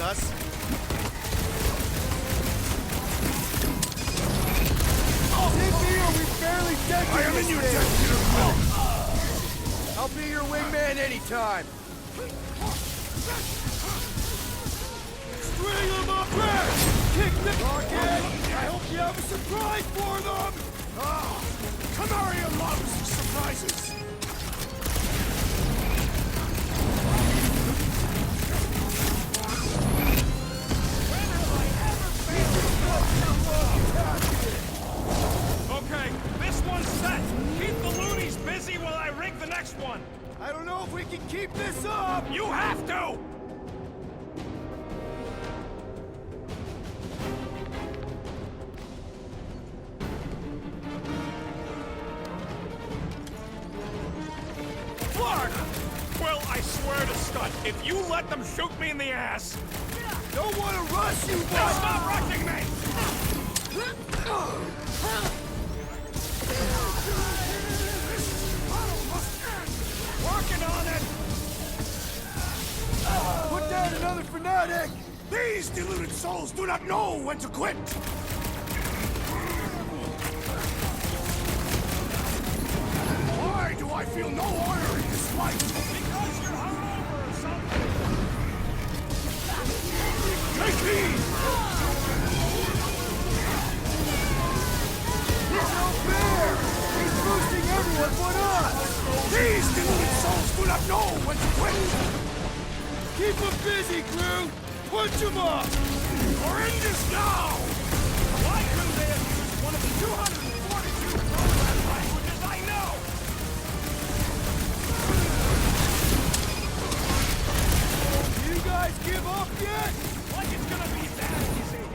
us. We barely dead. I am in your debt, Peter. I'll be your wingman anytime. String them up there! Kick the blockhead! I hope you have a surprise for them! Canaria loves surprises. Okay, this one's set. Keep the loonies busy while I rig the next one. I don't know if we can keep this up! You have to! Florida! Well, I swear to Scott, if you let them shoot me in the ass... Don't want to rush you, Now stop rushing me! Working on it! Put down another fanatic! These deluded souls do not know when to quit. Why do I feel no honor in this fight? Because you're hungover or something! Take heed! It's no fair! He's boosting everyone but us! These deluded souls do not know when to quit. Keep them busy, crew! Punch them up! Or end this now! Why couldn't they have used one of the 242 program languages I know? You guys give up yet? Like it's gonna be that easy.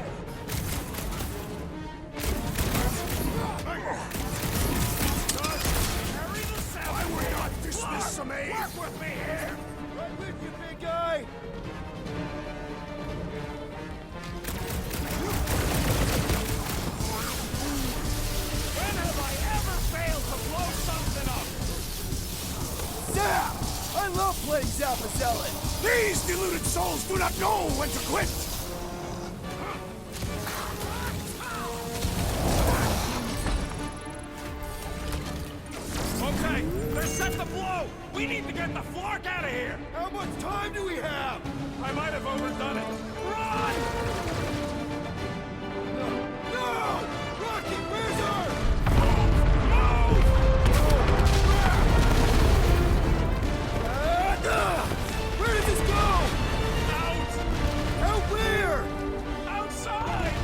Carry the sound. I would not dismiss some aid. Work with me here. Right with you, big guy! When have I ever failed to blow something up? Zap! I love playing Zappazellan! These deluded souls do not know when to quit. Okay, they're set to blow. We need to get the Flark out of here. How much time do we have? I might have overdone it. Run! No! Rocky, where's her? Move! Where does this go? Out! Out where? Outside!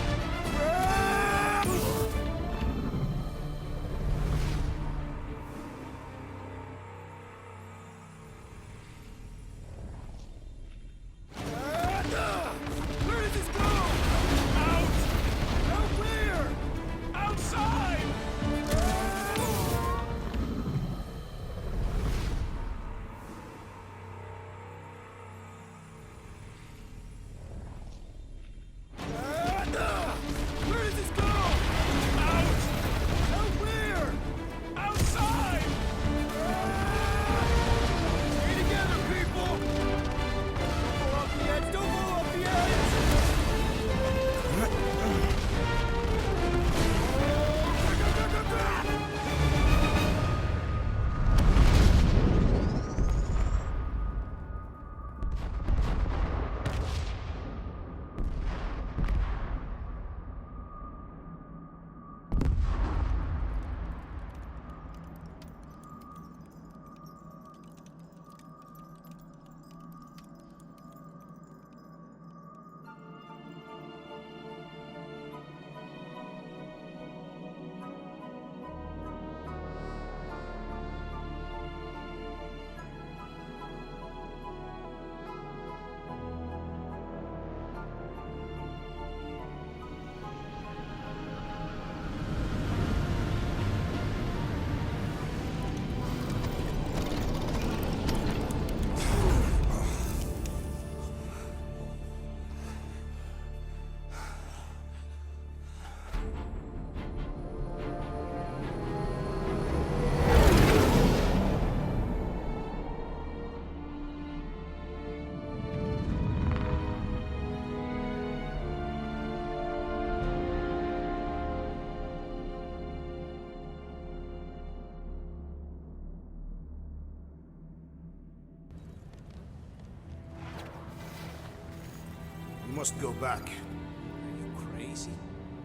must go back. Are you crazy?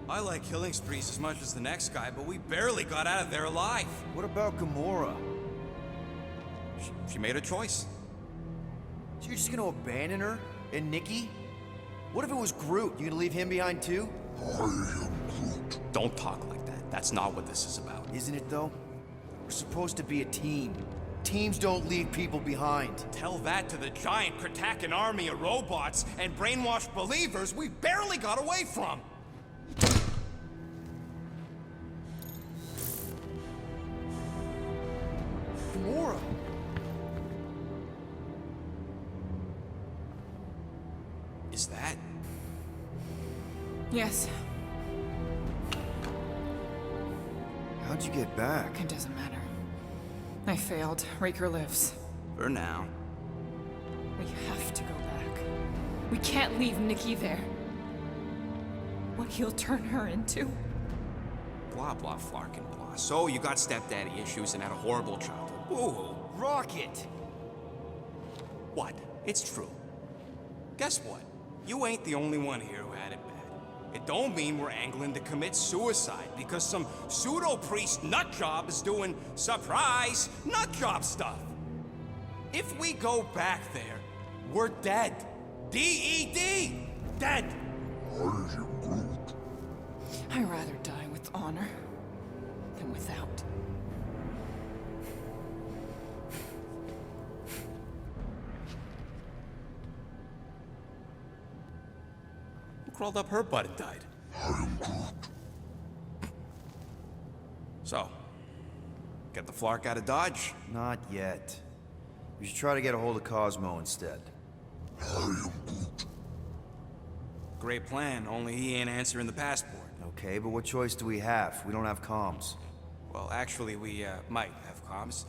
I like killing sprees as much as the next guy, but we barely got out of there alive. What about Gamora? She made a choice. So you're just gonna abandon her? And Nikki? What if it was Groot? You gonna leave him behind too? Don't talk like that. That's not what this is about. Isn't it though? We're supposed to be a team. Teams don't leave people behind. Tell that to the giant Kratakan army of robots and brainwashed believers we barely got away from. Gamora! Is that? Yes, How'd you get back? it doesn't matter. I failed. Raker lives. For now. We have to go back. We can't leave Nikki there. What he'll turn her into. Blah, blah, flark and blah. So you got stepdaddy issues and had a horrible childhood. Ooh. Rocket! What? It's true. Guess what? You ain't the only one here who had it bad. It don't mean we're angling to commit suicide because some pseudo-priest nutjob is doing surprise nutjob stuff. If we go back there, we're dead. D-E-D! Dead! I'd rather die with honor than without. Who crawled up her butt and died? So, get the Flark out of Dodge? Not yet. We should try to get a hold of Cosmo instead. Great plan, only he ain't answering the passport. Okay, but what choice do we have? We don't have comms. Well, actually, we might have comms.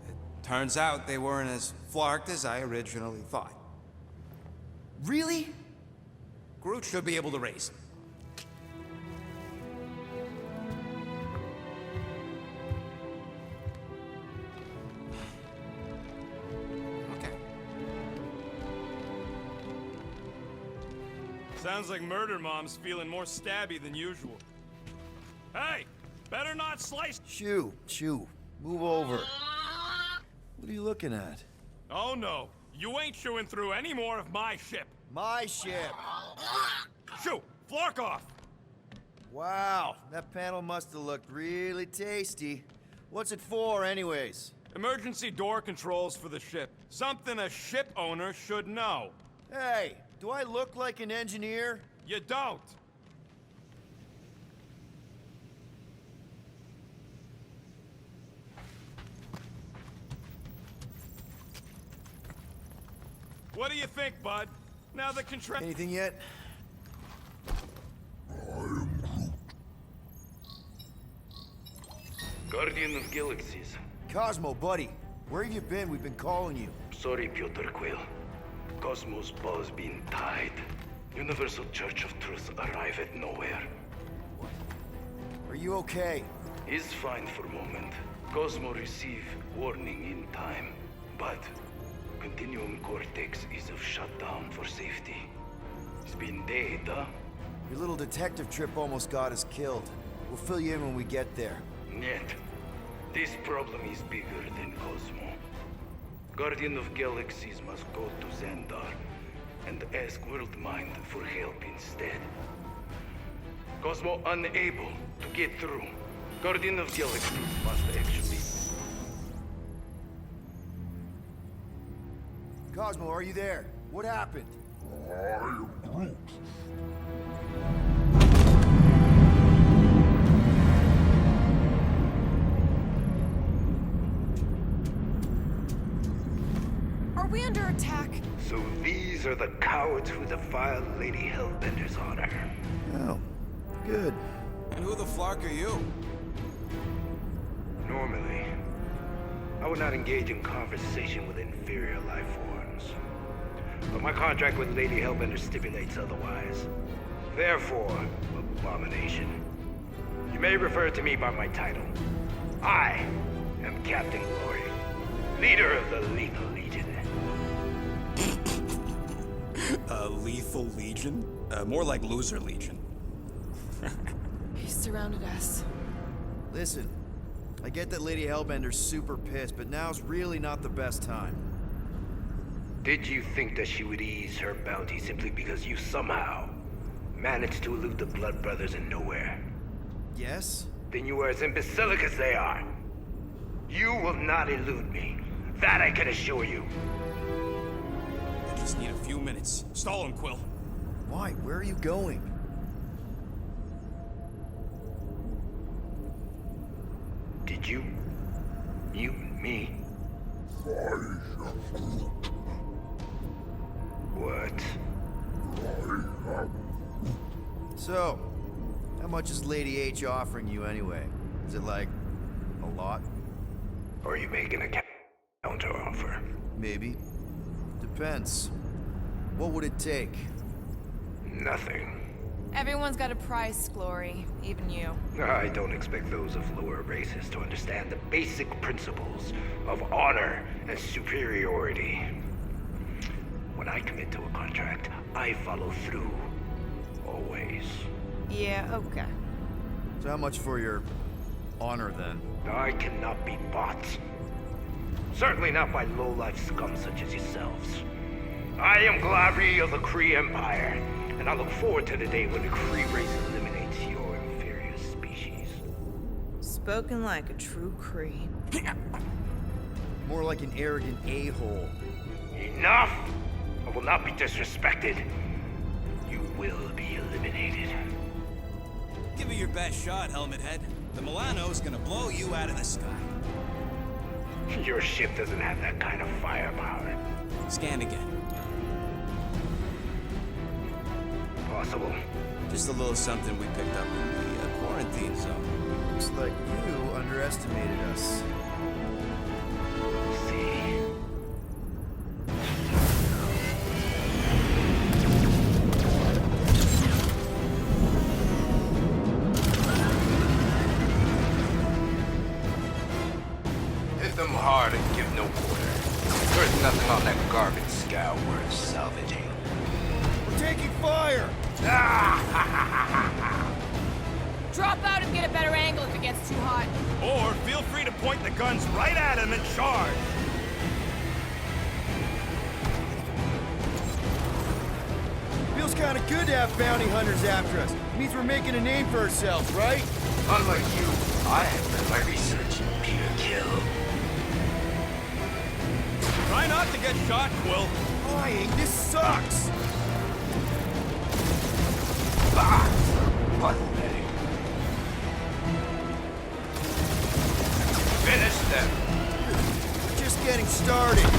It turns out they weren't as flarked as I originally thought. Really? Groot should be able to raise him. Okay. Sounds like Murder Mom's feeling more stabby than usual. Hey! Better not slice. Chew, move over. What are you looking at? Oh no, you ain't chewing through any more of my ship. My ship! Shoo! Flark off! Wow, that panel must have looked really tasty. What's it for, anyways? Emergency door controls for the ship. Something a ship owner should know. Hey, do I look like an engineer? You don't. What do you think, bud? Now the contract. Anything yet? Guardian of Galaxies. Cosmo, buddy, where have you been? We've been calling you. Sorry, Piotr Quill. Cosmos ball's been tied. Universal Church of Truth arrive at nowhere. Are you okay? Is fine for moment. Cosmo receive warning in time. But Continuum Cortex is of shutdown for safety. It's been dead, huh? Your little detective trip almost got us killed. We'll fill you in when we get there. Yet, this problem is bigger than Cosmo. Guardian of Galaxies must go to Xandar and ask Worldmind for help instead. Cosmo unable to get through. Guardian of Galaxies must actually... Cosmo, are you there? What happened? Are we under attack? So these are the cowards who defiled Lady Hellbender's honor. Oh, good. And who the Flark are you? Normally, I would not engage in conversation with inferior life forms. But my contract with Lady Hellbender stipulates otherwise. Therefore, Abomination, you may refer to me by my title. I am Captain Glory, leader of the Lethal Legion. Lethal Legion? More like Loser Legion. He surrounded us. Listen, I get that Lady Hellbender's super pissed, but now's really not the best time. Did you think that she would ease her bounty simply because you somehow managed to elude the Blood Brothers in nowhere? Yes? Then you are as imbecilic as they are. You will not elude me. That I can assure you. I just need a few minutes. Stall him, Quill. Why? Where are you going? Did you mute me? What? So, how much is Lady H offering you anyway? Is it like a lot? Or are you making a counter offer? Maybe. Depends. What would it take? Nothing. Everyone's got a price, Glory. Even you. I don't expect those of lower races to understand the basic principles of honor and superiority. When I commit to a contract, I follow through. Always. Yeah, okay. So how much for your honor then? I cannot be bought. Certainly not by low-life scum such as yourselves. I am Glavi of the Kree Empire, and I look forward to the day when the Kree race eliminates your inferior species. Spoken like a true Kree. More like an arrogant a-hole. Enough! I will not be disrespected. You will be eliminated. Give it your best shot, Helmet Head. The Milano's gonna blow you out of the sky. Your ship doesn't have that kind of firepower. Scan again. Possible. Just a little something we picked up in the quarantine zone. Looks like you underestimated us. See. Hit them hard and give no quarter. There's nothing on that garbage scow worth salvaging. We're taking fire! Drop out and get a better angle if it gets too hot. Or feel free to point the guns right at him and charge. Feels kind of good to have bounty hunters after us. Means we're making a name for ourselves, right? Unlike you, I have done my research. Peter Kill. Try not to get shot, Quill. Flying, this sucks! Bah! Pathetic. Finish them. We're just getting started.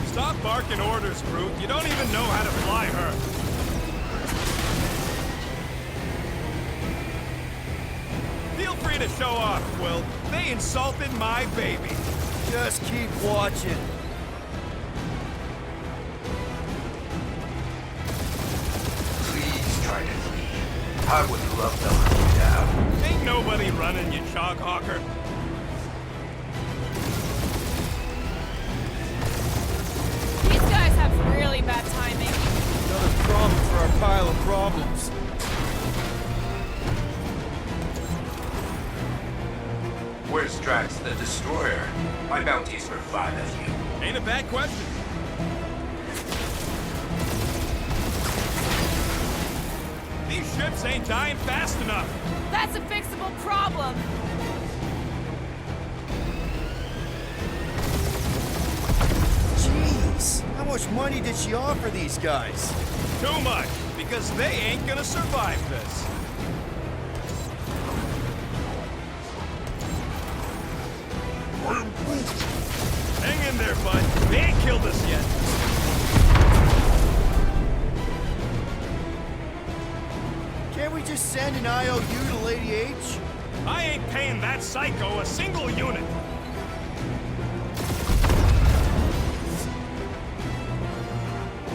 Stop barking orders, Groot. You don't even know how to fly her. Feel free to show off, Quill. They insulted my baby. Just keep watching. Please try to flee. I would love to hunt you down. Ain't nobody running, you chog hawker. These guys have really bad timing. Another problem for our pile of problems. Where's Drax the Destroyer? My bounty's for 5 of you. Ain't a bad question. These ships ain't dying fast enough. That's a fixable problem. Jeez, how much money did she offer these guys? Too much, because they ain't gonna survive this. Hang in there, bud. They ain't killed us yet. Can't we just send an IOU to Lady H? I ain't paying that psycho a single unit.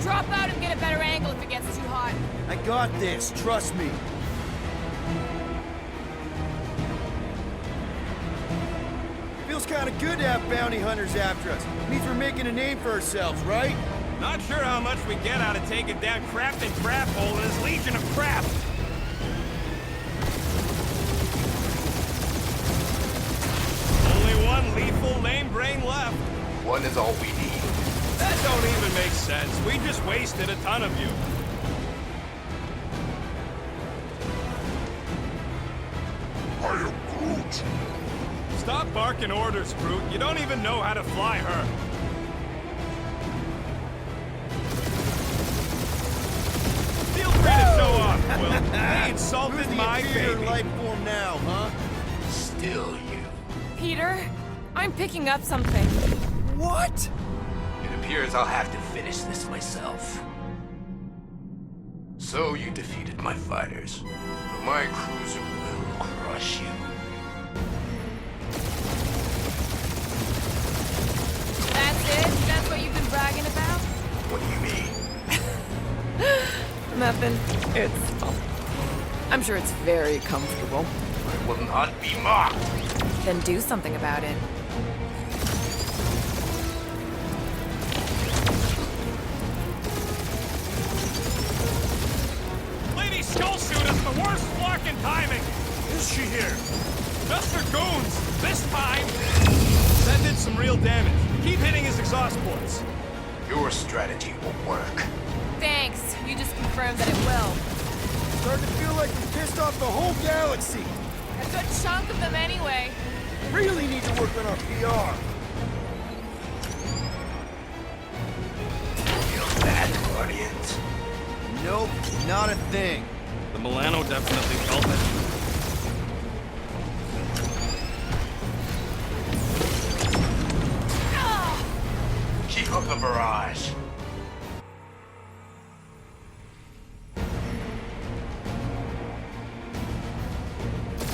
Drop out and get a better angle if it gets too hot. I got this, trust me. Feels kind of good to have bounty hunters after us. Means we're making a name for ourselves, right? Not sure how much we get out of taking down Crafton Craphole and his Legion of Crap. Only one lethal lame brain left. One is all we need. That don't even make sense. We just wasted a ton of you. I am Groot. Stop barking orders, Groot. You don't even know how to fly her. Feel free to show off, Quill. They insulted Who's the my inferior baby. life form now, huh? Still you. Peter, I'm picking up something. What? It appears I'll have to finish this myself. So you defeated my fighters, but my cruiser will crush you. That's it? That's what you've been bragging about? What do you mean? Nothing. I'm sure it's very comfortable. I will not be mocked. Then do something about it. Lady Skullsuit is the worst fucking timing. Is she here? Just her goons. This time. That did some real damage. Keep hitting his exhaust ports. Your strategy will work. Thanks. You just confirmed that it will. Starting to feel like we pissed off the whole galaxy. A good chunk of them anyway. Really need to work on our PR. Feel that, Guardians? Nope, not a thing. The Milano definitely felt it. Keep up the barrage.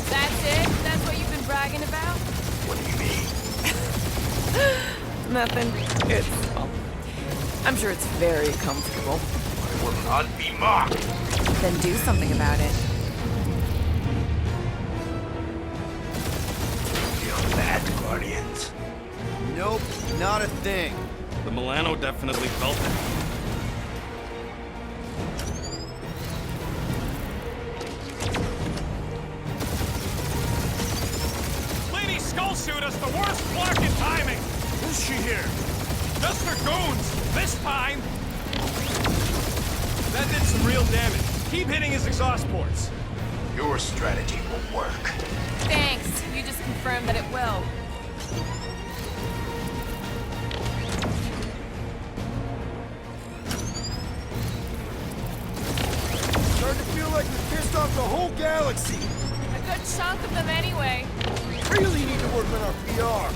That's it? That's what you've been bragging about? What do you mean? Nothing. I'm sure it's very comfortable. I will not be mocked. Then do something about it. Feel that, Guardians? Nope, not a thing. The Milano definitely felt it. Lady Skullsuit has the worst fucking timing. Is she here? Just her goons. This time. That did some real damage. Keep hitting his exhaust ports. Your strategy will work. Thanks. You just confirmed that it will. Starting to feel like we pissed off the whole galaxy. A good chunk of them anyway. Really need to work on our PR.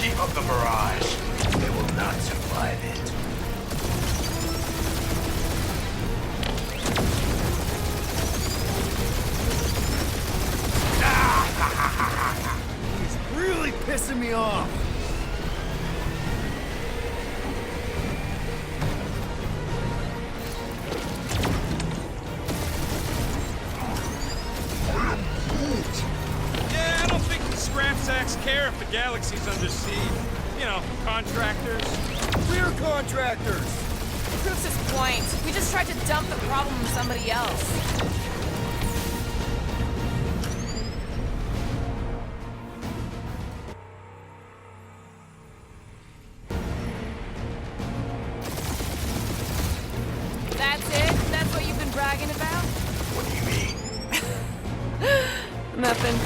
Keep up the barrage. They will not survive it. He's really pissing me off. Yeah, I don't think the scrap sacks care if the galaxy's under siege. You know, contractors. We're contractors. Proves his point. We just tried to dump the problem on somebody else. That's it? That's what you've been bragging about? What do you mean? Nothing.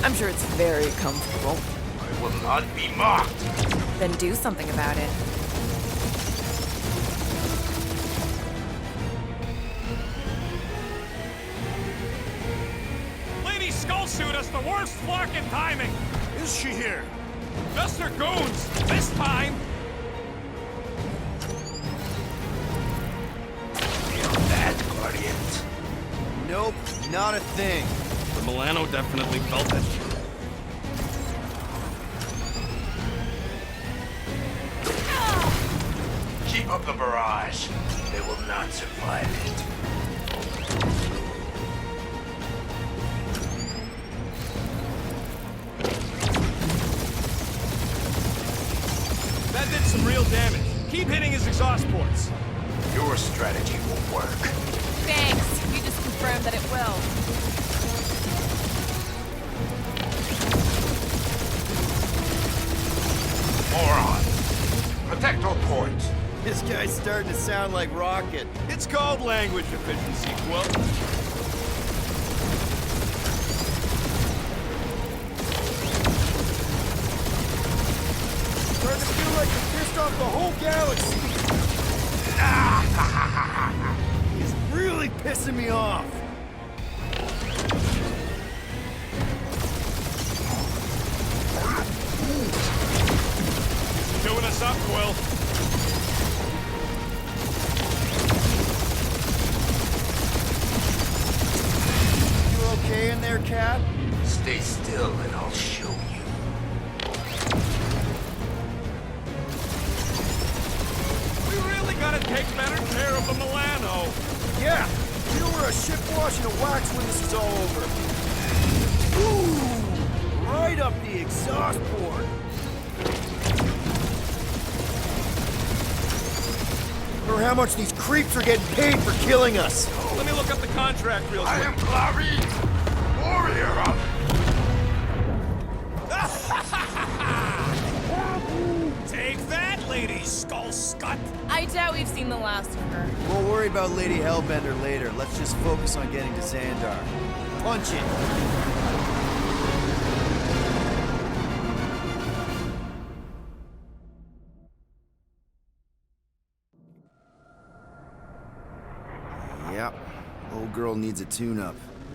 I'm sure it's very comfortable. I will not be mocked. Then do something about it. Lady Skullsuit has the worst fucking timing. Is she here? Just her goons. This time. Feel that, Guardians? Nope, not a thing. The Milano definitely felt it. Keep up the barrage. They will not survive it. That did some real damage. Keep hitting his exhaust ports. Your strategy will work. Thanks. You just confirmed that it will. Moron! Protect our ports. This guy's starting to sound like Rocket. It's called language efficiency, Quill. Starting to feel like we pissed off the whole galaxy. He's really pissing me off. Doing us up, Quill. You okay in there, Cap? Stay still and I'll show you. We really gotta take better care of the Milano. Yeah. You know we're a ship washing a wax when this is all over. Ooh! Right up the exhaust port. Or how much these creeps are getting paid for killing us. Let me look up the contract real I quick. am Clarice, warrior of... Take that, Lady Skull Scut. I doubt we've seen the last of her. We'll worry about Lady Hellbender later. Let's just focus on getting to Xandar. Punch it. Yep. Old girl needs a tune-up.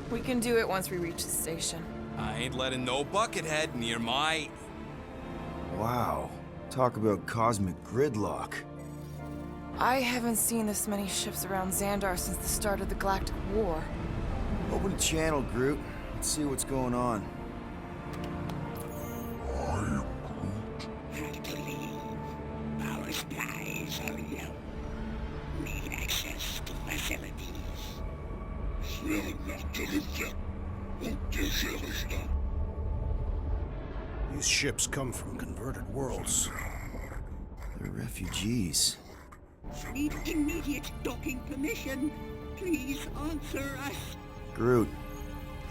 We can do it once we reach the station. I ain't letting no buckethead near my... Wow. Talk about cosmic gridlock. I haven't seen this many ships around Xandar since the start of the Galactic War. Open the channel, Groot. Let's see what's going on. Have to leave. Our skies are low. Need access to facilities. These ships come from converted worlds. They're refugees. Need immediate docking permission. Please answer us. Groot,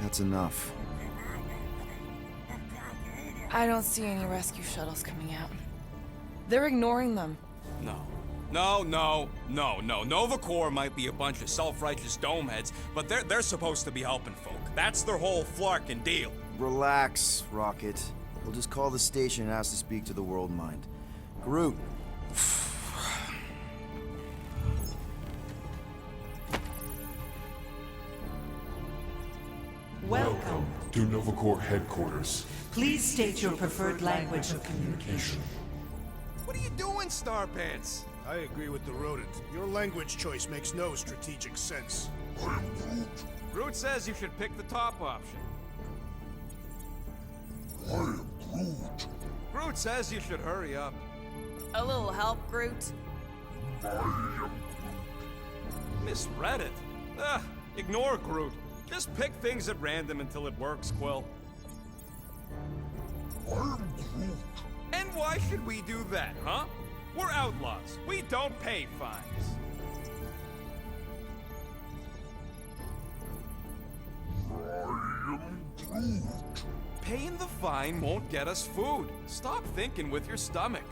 that's enough. I don't see any rescue shuttles coming out. They're ignoring them. No. Nova Corps might be a bunch of self-righteous domeheads, but they're supposed to be helping folk. That's their whole flarkin' deal. Relax, Rocket. We'll just call the station and ask to speak to the World Mind. Groot. Welcome to Nova Corps headquarters. Please state your preferred language of communication. What are you doing, Starpants? I agree with the rodent. Your language choice makes no strategic sense. Groot says you should pick the top option. Groot says you should hurry up. A little help, Groot? Misread it. Ignore Groot. Just pick things at random until it works, Quill. And why should we do that, huh? We're outlaws. We don't pay fines. Paying the fine won't get us food. Stop thinking with your stomach.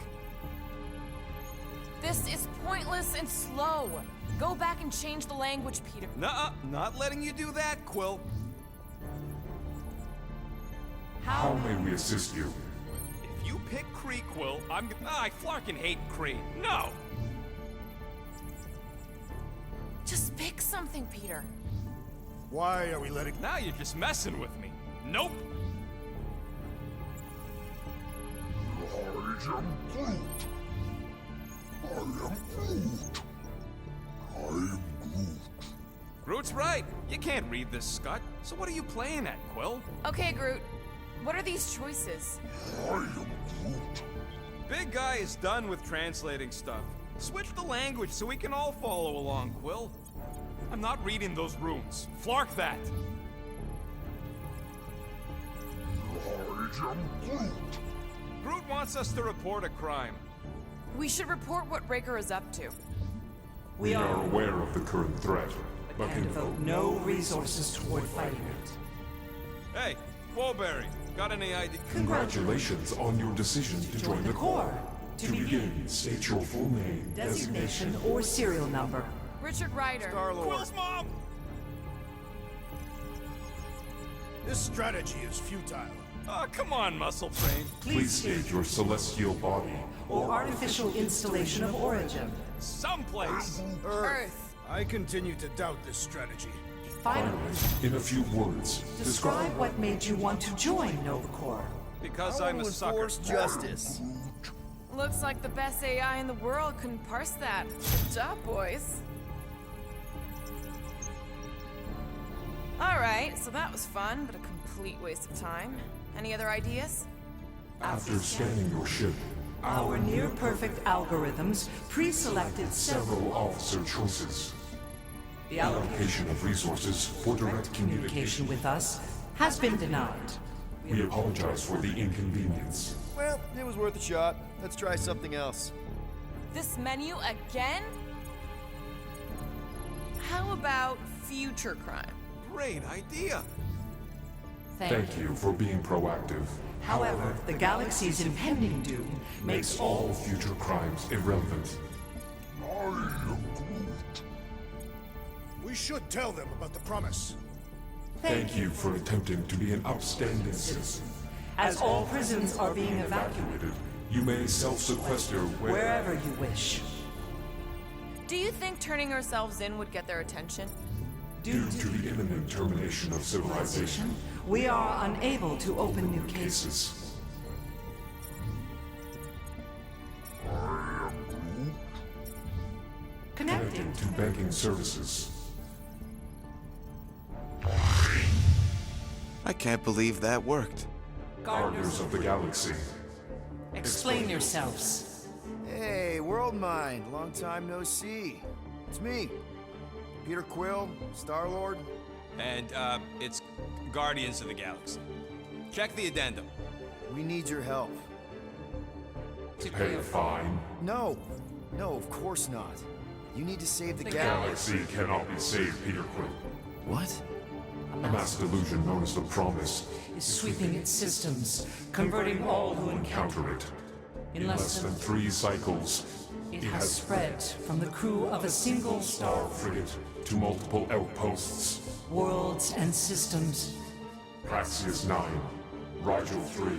This is pointless and slow. Go back and change the language, Peter. Nuh-uh, not letting you do that, Quill. How may we assist you? If you pick Kree, Quill, I flarkin' hate Kree. No! Just pick something, Peter. Why are we letting... Now you're just messing with me. Nope. Groot's right. You can't read this, Scott. So what are you playing at, Quill? Okay, Groot. What are these choices? Big guy is done with translating stuff. Switch the language so we can all follow along, Quill. I'm not reading those runes. Flark that. Groot wants us to report a crime. We should report what Raker is up to. We are aware of the current threat, but And can devote no resources toward fighting it. Hey, Woolberry, got any idea? Congratulations on your decision to join the Corps. To begin, state your full name, Designation or serial number. Richard Ryder. Star-Lord. Quill's mom! This strategy is futile. Oh, come on, muscle brain. Please state your celestial body. Or artificial installation of origin. Someplace. Earth. I continue to doubt this strategy. Finally, In a few words, describe what made you want to join Nova Corps. Because I I'm a want to sucker. enforce justice. Looks like the best AI in the world couldn't parse that. Good job, boys. Alright, so that was fun, but a complete waste of time. Any other ideas? After scanning your ship, Our near-perfect algorithms pre-selected several officer choices. The allocation Allocation of resources for direct communication with us has been denied. We apologize for the inconvenience. Well, it was worth a shot. Let's try something else. This menu again? How about future crime? Great idea. Thank you for being proactive. However, the galaxy's impending doom makes All future crimes irrelevant. We should tell them about the promise. Thank you for attempting to be an upstanding citizen. As all prisons are being evacuated, You may self-sequester wherever you wish. Do you think turning ourselves in would get their attention? Due to the imminent termination of civilization, We are unable to open new cases. cases. Connecting. To banking services. I can't believe that worked. Gardeners of the Galaxy. Explain yourselves. Hey, World Mind. Long time no see. It's me. Peter Quill, Star-Lord. And, it's Guardians of the Galaxy. Check the addendum. We need your help. Pay a fine. No. No, of course not. You need to save the Galaxy cannot be saved, Peter Quill. What? A mass delusion known as the Promise Is sweeping its systems, converting all who encounter counter it. in In less than 3 cycles, it has spread from the crew of a single star frigate to multiple outposts. worlds and systems. Praxius 9, Rigel 3.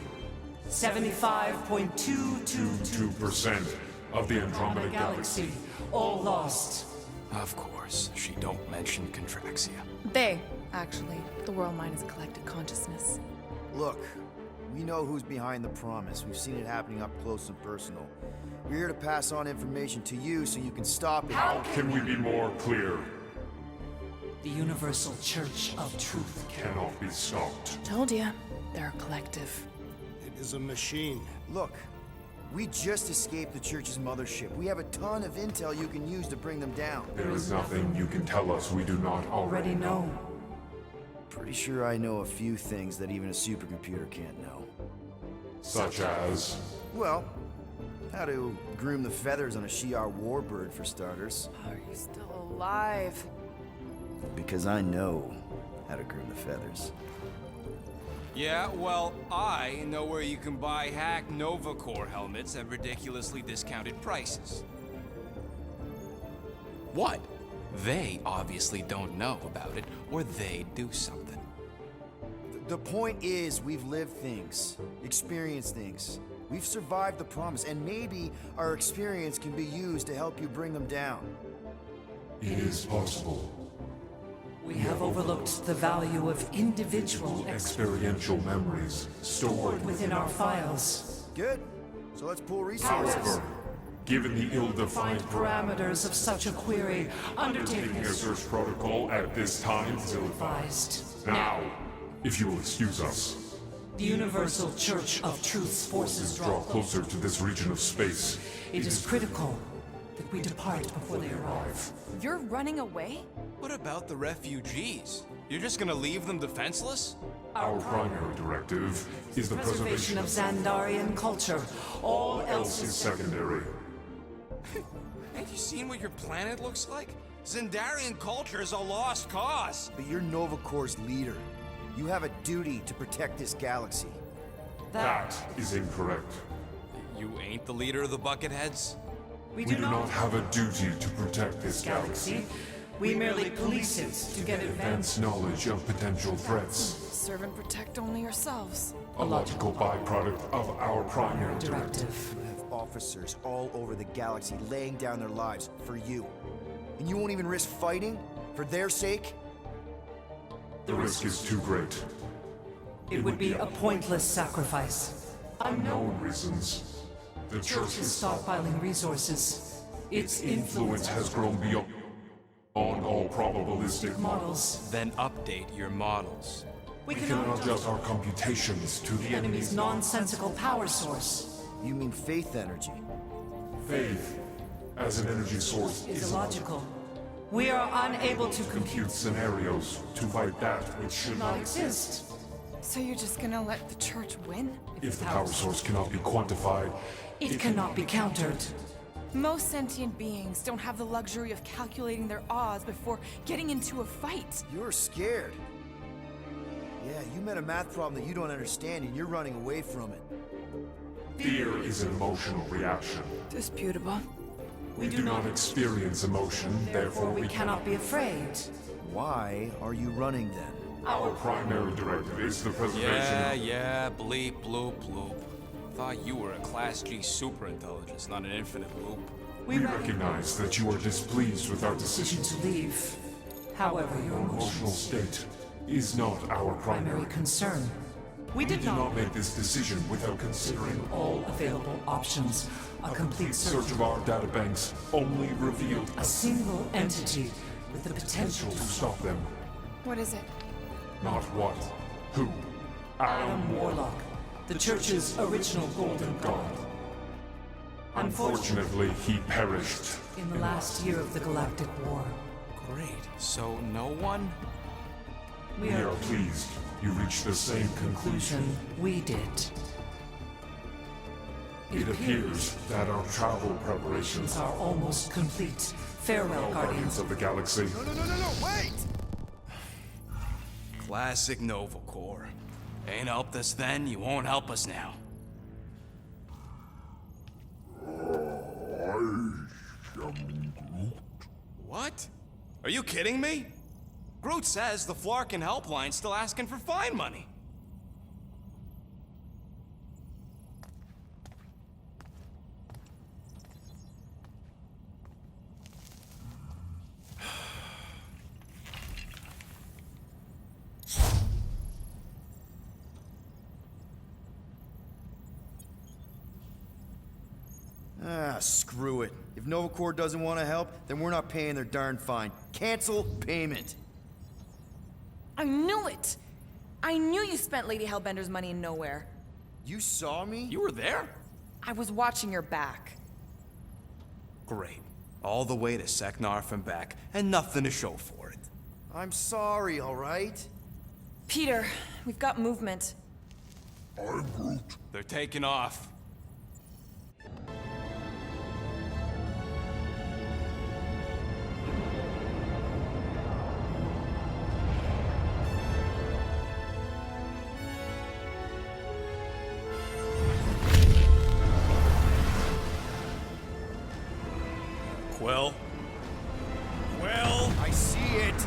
75.222 2% of the Andromeda Galaxy. galaxy, all lost. Of course, she don't mention Contraxia. They, actually. The World Mind is a collective consciousness. Look, we know who's behind the promise. We've seen it happening up close and personal. We're here to pass on information to you so you can stop it. How can we be more clear? The Universal Church of Truth. Cannot be stopped. Told ya. They're a collective. It is a machine. Look, we just escaped the Church's mothership. We have a ton of intel you can use to bring them down. There is nothing you can tell us we do not already Already know. Pretty sure I know a few things that even a supercomputer can't know. Such as Well, how to groom the feathers on a Shi'ar warbird, for starters. Are you still alive? Because I know how to groom the feathers. Yeah, well, I know where you can buy hack Nova Corps helmets at ridiculously discounted prices. What? They obviously don't know about it, or they'd do something. The point is, we've lived things, experienced things. We've survived the promise, and maybe our experience can be used to help you bring them down. it is possible. We have overlooked the value of individual Experiential memories stored within our files. Good. So let's pool resources. However, given the ill-defined Parameters of such a query, undertaking undertaking a search protocol at this time is advised. Now, if you will excuse us, The Universal Church of Truth's forces draw closer to this region of space. It is critical that we depart before they arrive. You're running away? What about the refugees? You're just gonna leave them defenseless? Our primary directive is the Preservation preservation of Xandarian culture. All else is is secondary. Ain't you seen what your planet looks like? Zendarian culture is a lost cause. But you're Nova Corps' leader. You have a duty to protect this galaxy. That is incorrect. You ain't the leader of the Bucketheads? We We do not have a duty to protect this galaxy. We merely police it to get Advance knowledge of potential threats. Serve and protect only yourselves. A logical byproduct of our primary directive. You have officers all over the galaxy laying down their lives for you. And you won't even risk fighting? For their sake? The risk is too great. It would be a pointless sacrifice. Unknown reasons. The Church Is stockpiling resources. Its influence has grown beyond all probabilistic models. Then update your models. We We cannot can adjust our computations to the enemy's enemy's nonsensical power source. You mean faith energy? faith as an energy source Is illogical. We are unable to compute scenarios to fight that which should not exist. So you're just gonna let the church win? If the power source cannot be quantified, It cannot be countered. Most sentient beings don't have the luxury of calculating their odds before getting into a fight. You're scared. Yeah, you met a math problem that you don't understand and you're running away from it. fear is an emotional reaction. Disputable. We do not experience emotion, therefore We cannot be afraid. Why are you running then? Our primary directive is the preservation Yeah, bleep, bloop, bloop. Thought you were a Class G superintelligence, not an infinite loop. We recognize that you are displeased with our decision To leave. However, your Your emotional state is not our primary. primary concern. We We did did not not make this decision without considering all available options. A complete search search of our databanks only revealed a single entity with the potential to to stop them. What is it? Not what, who. Adam Warlock, the Church's original Golden God. Unfortunately, he perished. In the last year of the Galactic War, Great. So no one? We are pleased you reached the same conclusion. we did. It appears that our travel preparations Are almost complete. Farewell, Guardians. of the galaxy. No, wait! Classic Nova Corps. Ain't helped us then, you won't help us now. What? Are you kidding me? Groot says the Flarkin helpline's still asking for fine money. Ah, screw it. If Nova Corps doesn't want to help, then we're not paying their darn fine. Cancel payment. I knew it! I knew you spent Lady Hellbender's money in nowhere. You saw me? You were there? I was watching your back. Great. All the way to Seknarf and back, and nothing to show for it. I'm sorry, all right? Peter, we've got movement. They're taking off. Quill? Quill? I see it.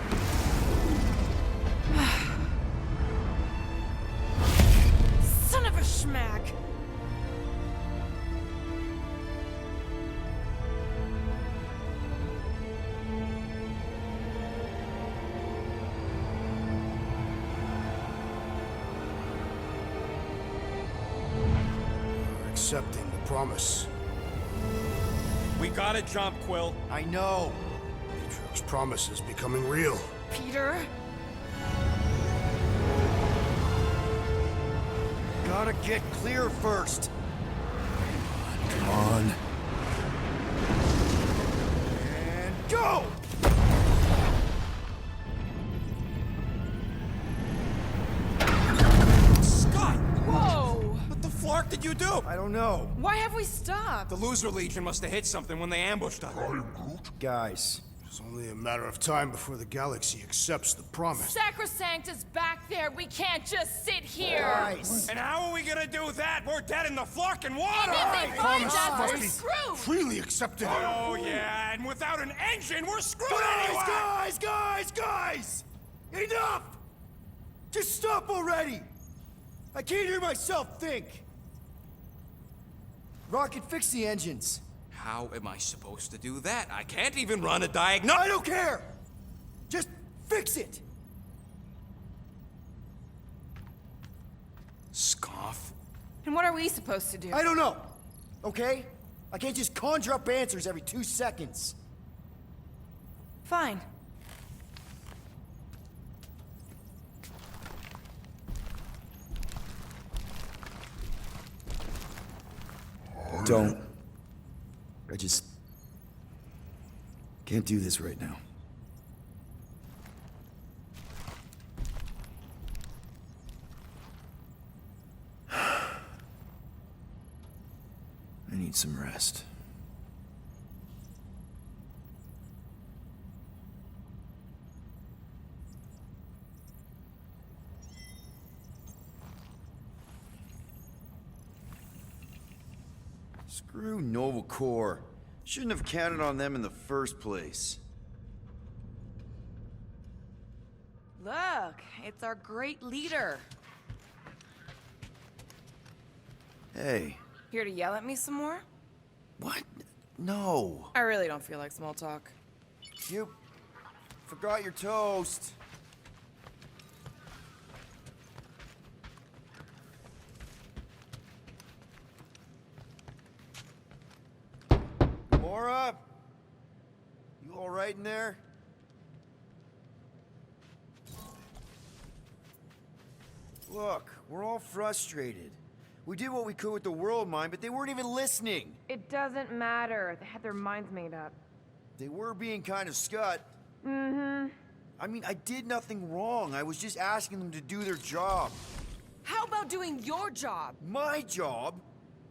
Son of a schmack! You're accepting the promise. We gotta jump, Quill. I know. Matrix promise is becoming real. Peter? Gotta get clear first. Come on. And go! Scott! Whoa! But the Flarkin fuck did you do? I don't know. Why have we stopped? The Loser Legion must have hit something when they ambushed us. Guys. It's only a matter of time before the galaxy accepts the promise. Sacrosanct is back there. We can't just sit here. Guys. And how are we gonna do that? We're dead in the fucking water! And if they find Promise us, must we're be screwed. freely accepted. Oh yeah, and without an engine, we're screwed anyway! Guys! Enough! Just stop already! I can't hear myself think! Rocket, fix the engines. How am I supposed to do that? I can't even run a I diagnosis. don't care! Just fix it! Scoff. And what are we supposed to do? I don't know, okay? I can't just conjure up answers every 2 seconds. Fine. Don't. I just can't do this right now. I need some rest. Screw Nova Corps. Shouldn't have counted on them in the first place. Look, it's our great leader. Hey. Here to yell at me some more? What? No. I really don't feel like small talk. You forgot your toast. Gamora? You all right in there? Look, we're all frustrated. We did what we could with the world mine, but they weren't even listening. It doesn't matter. They had their minds made up. They were being kind of scut. Mm-hmm. I mean, I did nothing wrong. I was just asking them to do their job. How about doing your job? My job?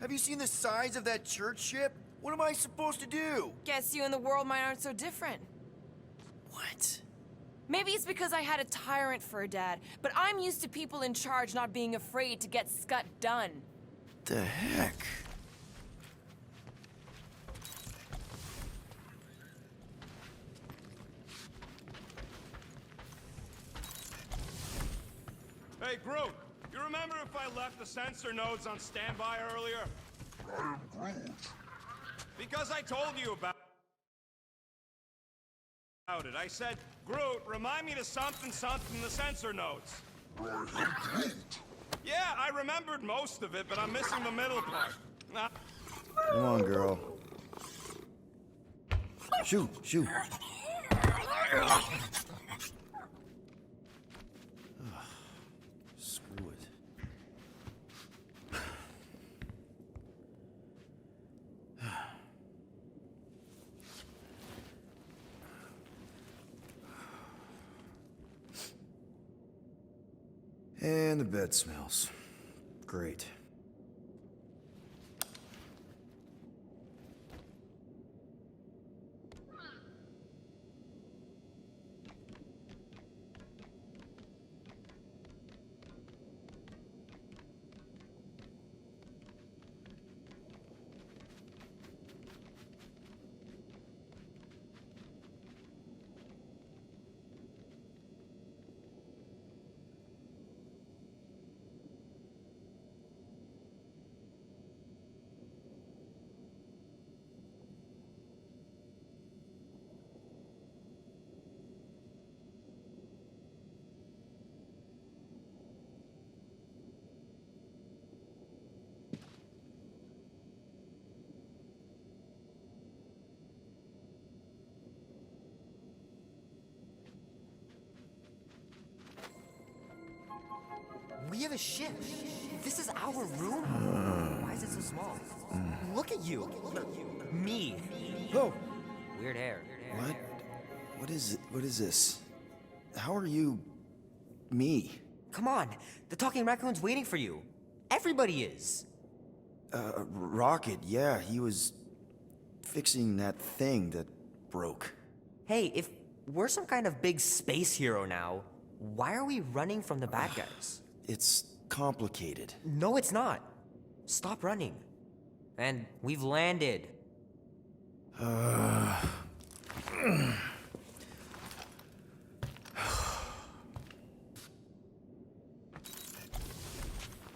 Have you seen the size of that church ship? What am I supposed to do? Guess you and the world mine aren't so different. What? Maybe it's because I had a tyrant for a dad, but I'm used to people in charge not being afraid to get scut done. The heck? Hey, Groot, you remember if I left the sensor nodes on standby earlier? I am Groot. Because I told you about it. I said, Groot, remind me to something in the sensor nodes. I am Groot. Yeah, I remembered most of it, but I'm missing the middle part. Come on, girl. Shoot, shoot. Screw it. And the bed smells. Great. We have a ship. This is our room? Why is it so small? Look at you. Me. Oh. Weird hair. What? What is it? What is this? How are you... me? Come on. The talking raccoon's waiting for you. Everybody is. Rocket, yeah, he was fixing that thing that broke. Hey, if we're some kind of big space hero now, why are we running from the bad guys? It's complicated. No, it's not. Stop running. And we've landed.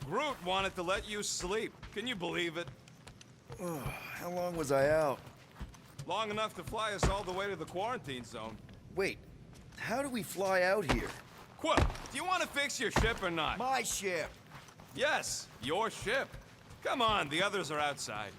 Groot wanted to let you sleep. Can you believe it? How long was I out? Long enough to fly us all the way to the quarantine zone. Wait, how do we fly out here? Quill, do you want to fix your ship or not? My ship! Yes, your ship. Come on, the others are outside.